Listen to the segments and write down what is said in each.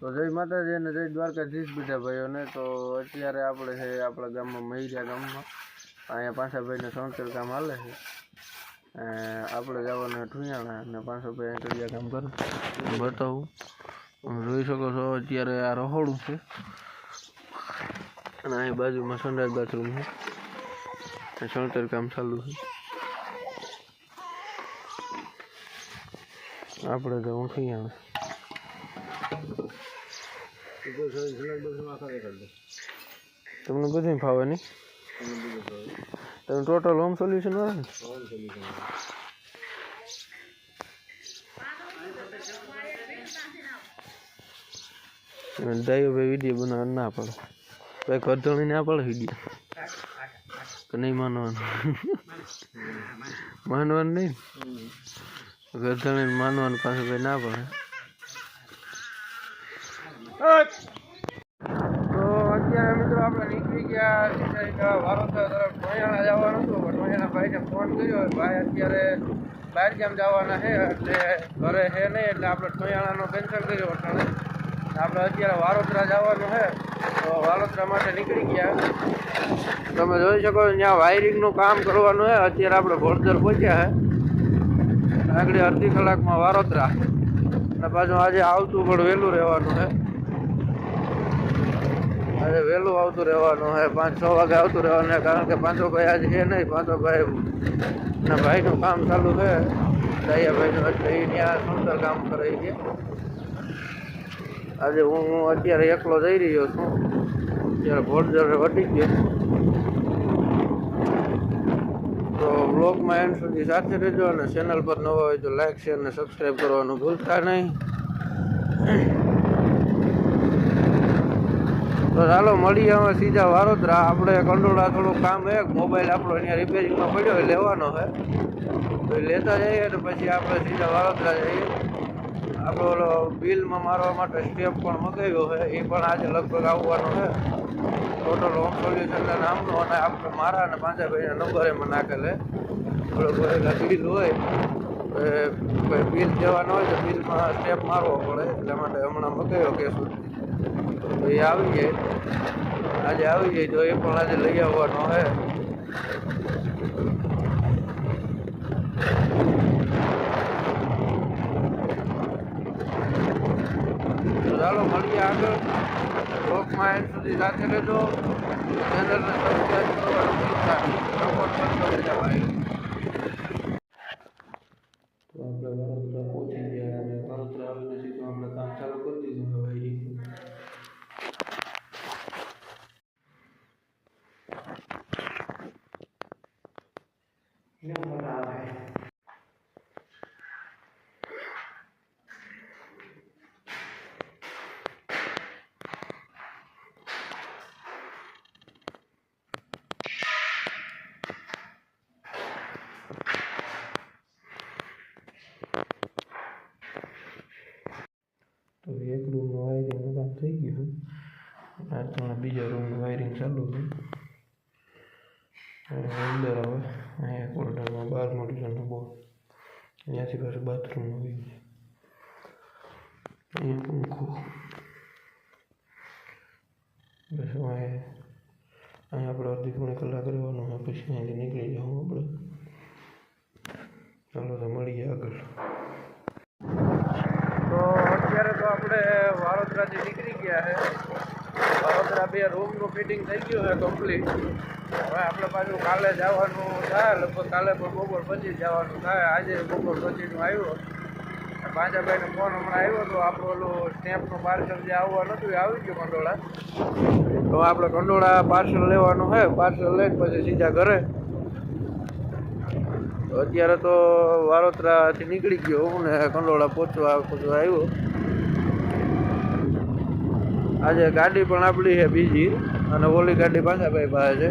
તો જય માતાજી અને જય દ્વારકાધીશ બીજા ભાઈઓને। તો અત્યારે આપણે છે આપણા ગામમાં મહિરા ગામમાં અહીંયા પાંચાભાઈને સણતર કામ હાલે છે। આપણે જવાનું ઠુયાણા અને પાંચાભાઈ અંતરિયા કામ કરું બતાવું। જોઈ શકો છો અત્યારે આ રહોડું છે અને અહીં બાજુમાં સંડાસ બાથરૂમ છે, સણતર કામ ચાલુ છે। આપણે જવું ઠુયાણા। તમને બધું ફાવે નહીં? તમે ટોટલ હોમ સોલ્યુશન વાળા ને? ડાયો ભાઈ વિડીયો બનાવવા ના પડે, ભાઈ કરધણી ના પડે વિડીયો કે નહીં માનવાનું? માનવાનું નહીં, કરધણી માનવાનું પાસે ભાઈ ના પડે। તો અત્યારે મિત્રો આપણે નીકળી ગયા વારોતરા તરફ ઠોયાણા જવાનું હતું, પણ ઠોયાણા ભાઈને ફોન કર્યો, ભાઈ અત્યારે બહાર ગામ જવાના છે એટલે ઘરે છે નહીં, એટલે આપણે ઠોયાણાનો કેન્સલ કર્યો અટાણે। આપણે અત્યારે વારોતરા જવાનું છે તો વારોતરા માટે નીકળી ગયા। તમે જોઈ શકો ત્યાં વાયરિંગનું કામ કરવાનું છે। અત્યારે આપણે ભોળદર પહોંચ્યા છે, આગળ અડધી કલાકમાં વારોતરા, અને પાછું આજે આવતું પણ વહેલું રહેવાનું છે। આજે વહેલું આવતું રહેવાનું છે, 5-6 વાગે આવતું રહેવાનું છે, કારણ કે પાંચોભાઈ આજે છે નહીં, પાંચોભાઈ ના ભાઈનું કામ ચાલુ છે દયાભાઈનું, એટલે એ ત્યાં સુંદર કામ કરે છે। આજે હું અત્યારે એકલો જઈ રહ્યો છું, અત્યારે ભોળદર વટી ગયો। તો બ્લોગમાં એન્ડ સુધી સાથે રહેજો, અને ચેનલ પર નવા હોય તો લાઈક શેર અને સબસ્ક્રાઈબ કરવાનું ભૂલતા નહીં। તો ચાલો મળીએ હવે સીધા વારોતરા। આપણે કંડોળા થોડું કામ છે, મોબાઈલ આપણો અહીંયા રિપેરિંગમાં પડ્યો હોય લેવાનો છે, તો લેતા જઈએ અને પછી આપણે સીધા વારોતરા જઈએ। આપણે ઓલો બિલમાં મારવા માટે સ્ટેપ પણ મગાવ્યો છે, એ પણ આજે લગભગ આવવાનો છે, ટોટલ હોમ સોલ્યુશનના નામનો, અને આપણે મારા અને પાંચાભાઈના નંબર એમાં નાખેલે। થોડો બિલ હોય બિલ જવાનો હોય તો બિલમાં સ્ટેપ મારવો પડે, એટલા માટે હમણાં મગાવ્યો કેસ, તો એ આવી જાય, આજે આવી જાય તો એ પણ આજે લઈ આવવાનો છે। ચાલો મળીએ આગળ, બ્લોગમાં એન્ડ સુધી સાથે રહેજો, ચેનલને સબસ્ક્રાઈબ કરવાનું ભૂલતા નહીં, સપોર્ટ કરજો બીજા ભાઈ। તો આપણે વડોદરા પહોંચી ગયા અને વડોદરા આવીને સીધું આપણે કામ ચાલુ કરી દીધું હવે। તો એક રૂમનું વાયરિંગનું કામ થઈ ગયું, આ બીજા રૂમનું વાયરિંગ ચાલુ છે। અંદર હવે અહીંયા કોર્નરમાં 12 મોડ્યુલરનો બોર્ડ, ત્યાંથી પાછું બાથરૂમ આવી ગયું, અહીંયા પંખો, બસ અહીંયા આપણે અડધી પોણી કલાક રહેવાનું હોય, પછી અહીંયાથી નીકળી જવું આપણે। ચાલો તો મળીએ આગળ। તો અત્યારે તો આપણે વારોતરાથી નીકળી ગયા છે, વારોતરા 2 રૂમનું ફિટિંગ થઈ ગયું છે કમ્પ્લીટ। હવે આપણે પાછું કાલે જવાનું થાય, લગભગ કાલે પણ બપોર પછી જવાનું થાય। આજે બપોર પછીનું આવ્યો, પાંચાભાઈનો ફોન હમણાં આવ્યો તો આપણું ઓલું સ્ટેમ્પનું પાર્સલ જે આવવાનું હતું એ આવી ગયું કંડોળા। તો આપણે કંડોળા પાર્સલ લેવાનું છે, પાર્સલ લઈને પછી સીધા ઘરે। તો અત્યારે તો વારોતરાથી નીકળી ગયો હું ને કંડોળા પહોંચવા આવ્યો। આજે ગાડી પણ આપણી છે બીજી, અને ઓલી ગાડી પાંચાભાઈ પાસે છે,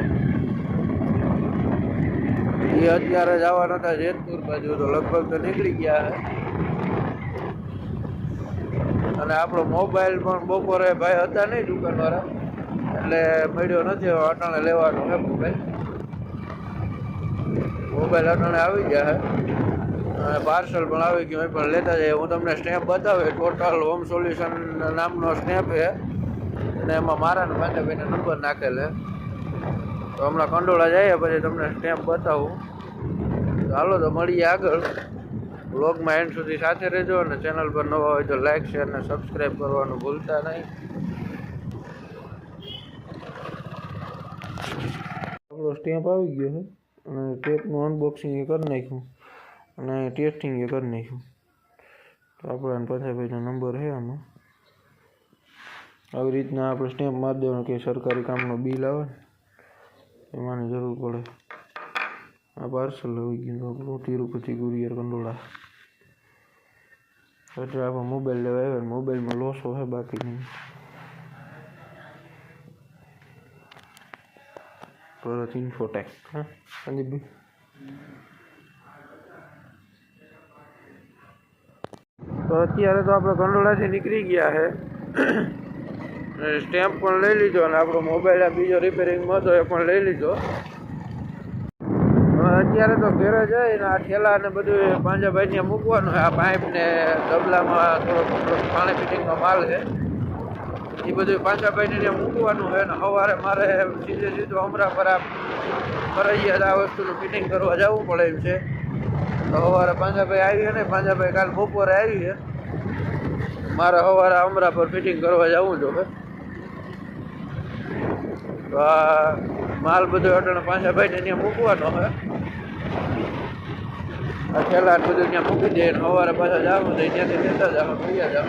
એ અત્યારે જવાના હતા જેતપુર બાજુ, તો લગભગ તો નીકળી ગયા છે। અને આપણો મોબાઈલ પણ બપોરે ભાઈ હતા નહીં દુકાનવાળા, એટલે મળ્યો નથી, અટાણે લેવાનો છે મોબાઈલ। અટાણે આવી ગયા છે, અને પાર્સલ પણ આવી ગયું એ પણ લેતા જઈએ. હું તમને સ્નેપ બતાવે ટોટલ હોમ સોલ્યુશન નામનો સ્નેપ છે અને એમાં મારા ને પાંજાભાઈનો નંબર નાખેલ છે. તો હમણાં કંડોળા જઈએ પછી તમને સ્નેપ બતાવું. તો હાલો તો મળીએ આગળ. વ્લોગમાં એન્ડ સુધી સાથે રહેજો અને ચેનલ પર નવા હોય તો લાઇક શેર અને સબસ્ક્રાઈબ કરવાનું ભૂલતા નહીં. આપણો સ્ટેમ્પ આવી ગયો છે અને ટેપનું અનબોક્સિંગ એ કરી નાખ્યું અને ટેસ્ટિંગ એ કરી નાખ્યું. તો આપણે પાંજાભાઈનો નંબર છે આમાં. આવી રીતના આપણે સ્ટેમ્પ મારી દેવાનું કે સરકારી કામનો બિલ આવે ને એમાંની જરૂર પડે. આ પાર્સલ આવી ગયું આપણું તિરુપતિ કુરિયર કંડોળા. એટલે આપણે મોબાઈલ લેવા આવ્યા ને મોબાઈલમાં લોસો છે બાકી નહીં. પરત ઇન્ફોટેક. હા સંદીપભાઈ તો અત્યારે તો આપણે કંડોળાથી નીકળી ગયા છે. સ્ટેમ્પ પણ લઈ લીધો અને આપણો મોબાઈલ આ બીજો રિપેરિંગમાં હતો એ પણ લઈ લીધો. અત્યારે તો ઘરે જઈને આ ઠેલા ને બધું પાંજાભાઈને મૂકવાનું છે. આ પાઇપ ને ડબલામાં થોડોક પાણી ફિટિંગનો માલ છે એ બધું પાંજાભાઈને ત્યાં મૂકવાનું છે. ને સવારે મારે સીધું હમણાં પર ફરજિયાત આ વસ્તુનું ફિટિંગ કરવા જવું પડે એમ છે. તો સવારે પાંજાભાઈ આવી ને પાંજાભાઈ કાલ બપોરે આવી છે. મારે સવારે અમરા પર ફિટિંગ કરવા જવું જોઈએ. તો આ માલ બધો અટાણે પાંજાભાઈને ત્યાં મૂકવાનો છે. આ ઠેલા બધું ત્યાં મૂકી દે ને સવારે પાછા જવું તો ત્યાંથી લેતા જાવ ભૈયા જાવ.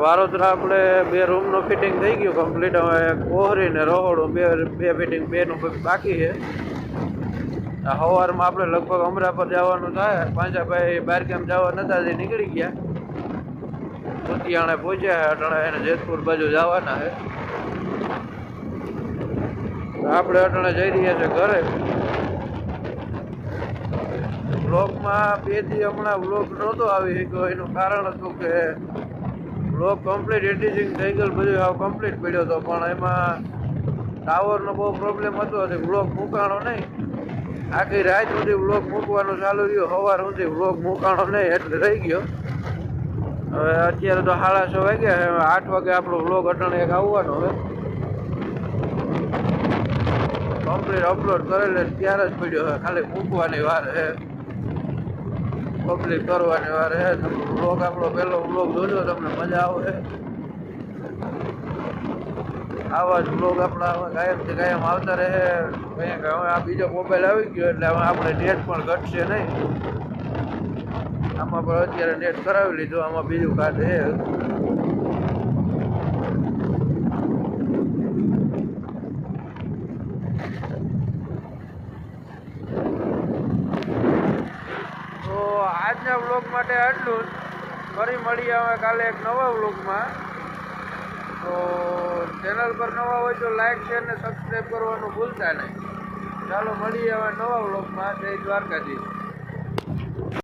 વારોતરા આપણે 2 રૂમનું ફિટિંગ થઈ ગયું કમ્પ્લીટ. હવે કોહરી ને રહોડું બે ફિટિંગ બેનું બાકી છે. સવારમાં આપણે લગભગ અમરા પર જવાનું થાય. પાંજાભાઈ બહાર કેમ જવા નતા તે નીકળી ગયા. મોતિયાણે પહોંચ્યા અટાણે એને જેતપુર બાજુ જવાના છે. આપણે અટાણે જઈ રહ્યા છે ઘરે. બ્લોગમાં 2 દી હમણાં બ્લોગ નહોતો આવી શક્યો. એનું કારણ હતું કે બ્લોગ કમ્પ્લીટ એડિટિંગ થઈ ગયેલું બધું હાવ કમ્પ્લીટ પડ્યો હતો પણ એમાં ટાવરનો બહુ પ્રોબ્લેમ હતો એટલે બ્લોગ મૂકાણો નહીં. આખી રાત સુધી વ્લોગ મૂકવાનું ચાલુ રહ્યું. સવાર સુધી વ્લોગ મૂકાણો નહીં એટલે રહી ગયો. હવે અત્યારે તો 6:30 વાગ્યા. હવે 8 વાગે આપણો વ્લોગ અટાણે એક આવવાનો હવે કમ્પ્લીટ અપલોડ કરેલે ત્યારે જ પડ્યો હવે. ખાલી મૂકવાની વાર છે, પબ્લિક કરવાની વાર છે. વ્લોગ આપણો પહેલો વ્લોગ જોજો તમને મજા આવે. આવા જ બ્લોગ આપણા હવે કાયમથી કાયમ આવતા રહે. કંઈક હવે આ બીજો મોબાઈલ આવી ગયો એટલે હવે આપણે નેટ પણ ઘટશે નહીં. આમાં પણ અત્યારે નેટ કરાવી લીધું. આમાં બીજું કાર્ડ છે. તો આજના વ્લોગ માટે આટલું જ. ફરી મળીએ હવે કાલે એક નવા વ્લોગમાં. તો ચેનલ પર નવા હોય તો લાઇક શેર ને સબસ્ક્રાઈબ કરવાનું ભૂલતા નહીં. ચાલો મળીએ હવે નવા વ્લોગમાં. જય દ્વારકાધીશ.